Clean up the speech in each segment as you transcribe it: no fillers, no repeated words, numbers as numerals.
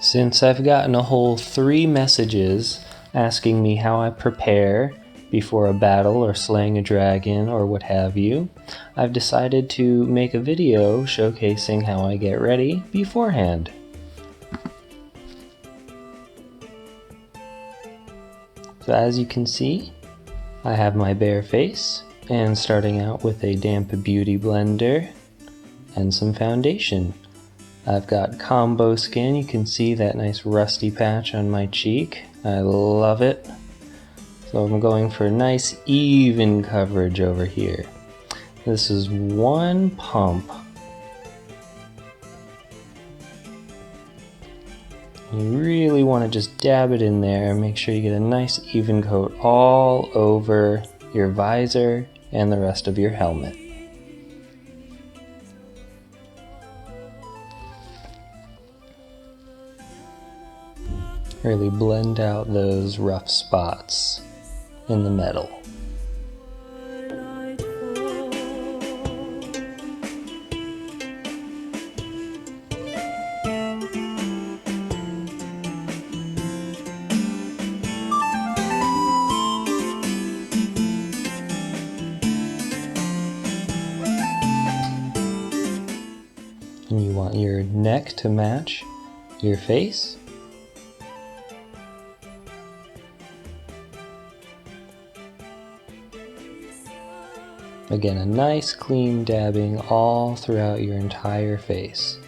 Since I've gotten a whole 3 messages asking me how I prepare before a battle or slaying a dragon or what have you, I've decided to make a video showcasing how I get ready beforehand. So as you can see, I have my bare face, and starting out with a damp beauty blender and some foundation. I've got combo skin. You can see that nice rusty patch on my cheek. I love it. So I'm going for nice even coverage over here. This is 1 pump. You really want to just dab it in there and make sure you get a nice even coat all over your visor and the rest of your helmet. Really blend out those rough spots in the metal. And you want your neck to match your face. Again, a nice clean dabbing all throughout your entire face.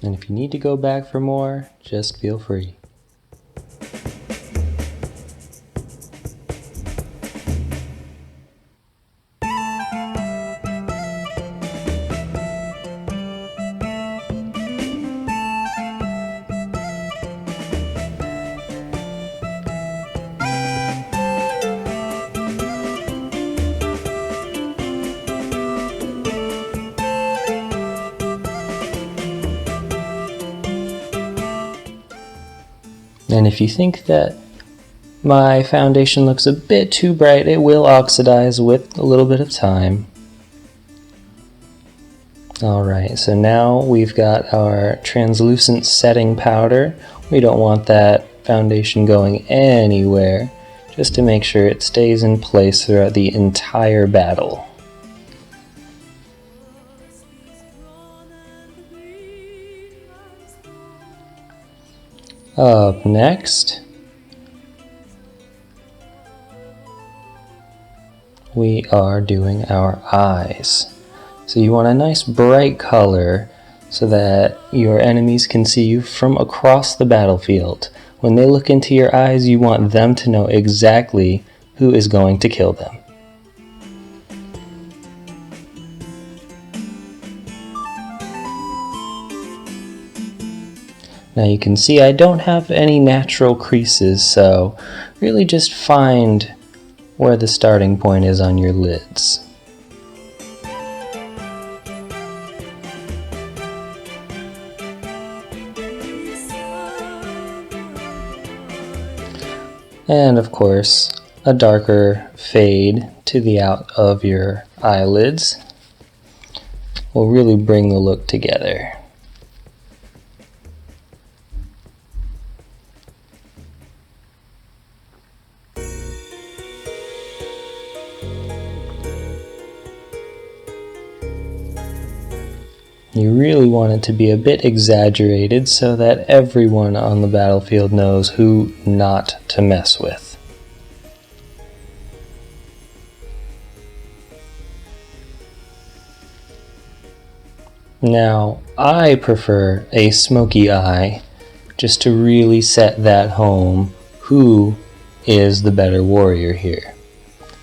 And if you need to go back for more, just feel free. And if you think that my foundation looks a bit too bright, it will oxidize with a little bit of time. Alright, so now we've got our translucent setting powder. We don't want that foundation going anywhere, just to make sure it stays in place throughout the entire battle. Up next, we are doing our eyes. So you want a nice bright color so that your enemies can see you from across the battlefield. When they look into your eyes, you want them to know exactly who is going to kill them. Now you can see I don't have any natural creases, so really just find where the starting point is on your lids. And of course, a darker fade to the out of your eyelids will really bring the look together. You really want it to be a bit exaggerated so that everyone on the battlefield knows who not to mess with. Now, I prefer a smoky eye just to really set that home who is the better warrior here.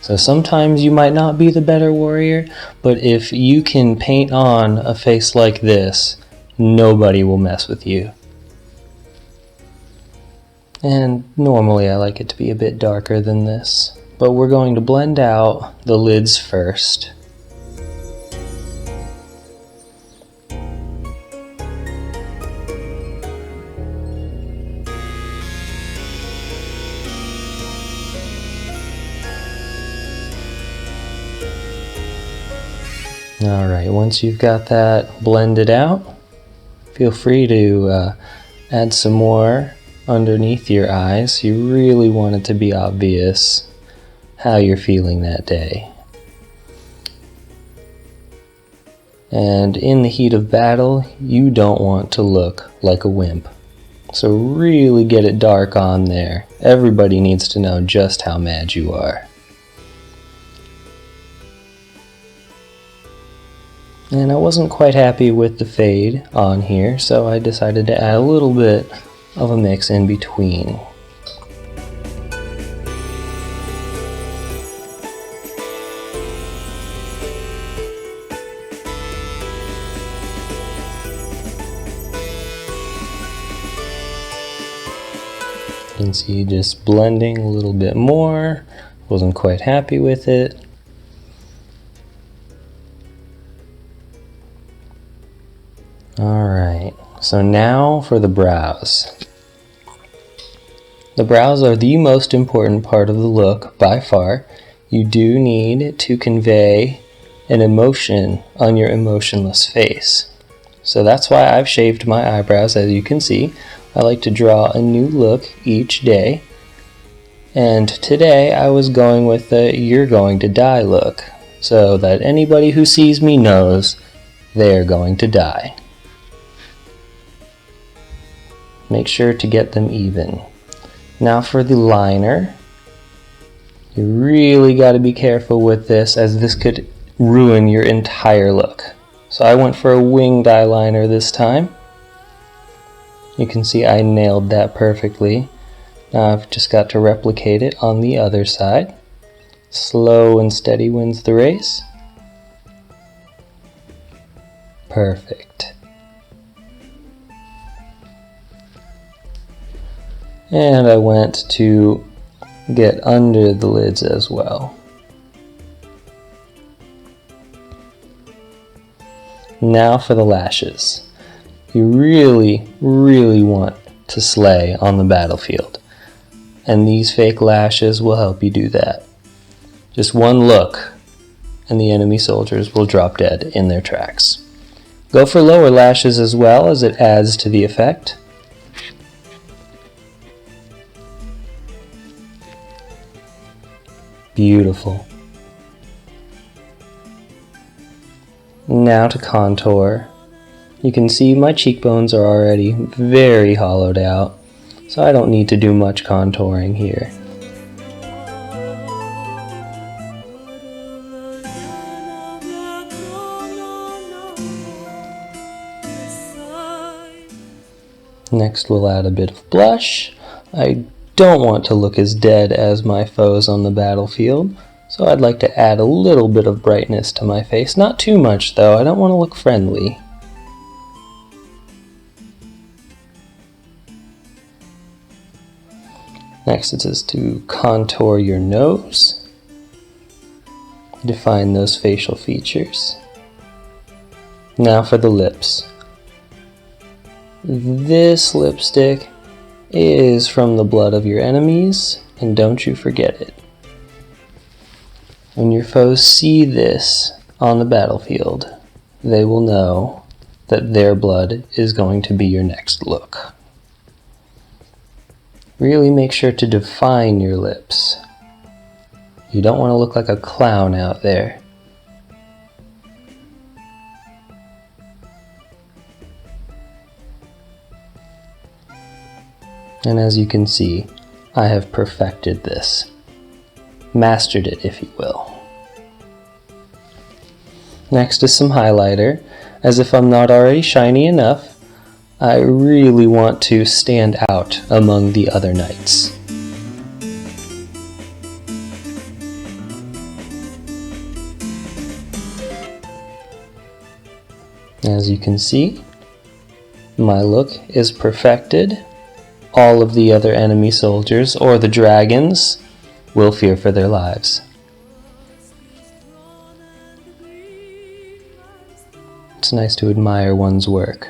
So sometimes you might not be the better warrior, but if you can paint on a face like this, nobody will mess with you. And normally I like it to be a bit darker than this, but we're going to blend out the lids first. Alright, once you've got that blended out, feel free to add some more underneath your eyes. You really want it to be obvious how you're feeling that day. And in the heat of battle, you don't want to look like a wimp. So really get it dark on there. Everybody needs to know just how mad you are. And I wasn't quite happy with the fade on here, so I decided to add a little bit of a mix in between. You can see just blending a little bit more. Wasn't quite happy with it. Alright, so now for the brows. The brows are the most important part of the look by far. You do need to convey an emotion on your emotionless face. So that's why I've shaved my eyebrows, as you can see. I like to draw a new look each day. And today I was going with the "you're going to die" look, so that anybody who sees me knows they're going to die. Make sure to get them even. Now for the liner. You really got to be careful with this, as this could ruin your entire look. So I went for a winged eyeliner this time. You can see I nailed that perfectly. Now I've just got to replicate it on the other side. Slow and steady wins the race. Perfect. And I went to get under the lids as well. Now for the lashes. You really, really want to slay on the battlefield. And these fake lashes will help you do that. Just one look and the enemy soldiers will drop dead in their tracks. Go for lower lashes as well, as it adds to the effect. Beautiful. Now to contour. You can see my cheekbones are already very hollowed out, so I don't need to do much contouring here. Next we'll add a bit of blush. I don't want to look as dead as my foes on the battlefield, so I'd like to add a little bit of brightness to my face. Not too much though, I don't want to look friendly. Next it is to contour your nose. Define those facial features. Now for the lips. This lipstick is from the blood of your enemies, and don't you forget it. When your foes see this on the battlefield, they will know that their blood is going to be your next look. Really make sure to define your lips. You don't want to look like a clown out there. And as you can see, I have perfected this. Mastered it, if you will. Next is some highlighter. As if I'm not already shiny enough, I really want to stand out among the other knights. As you can see, my look is perfected. All of the other enemy soldiers, or the dragons, will fear for their lives. It's nice to admire one's work.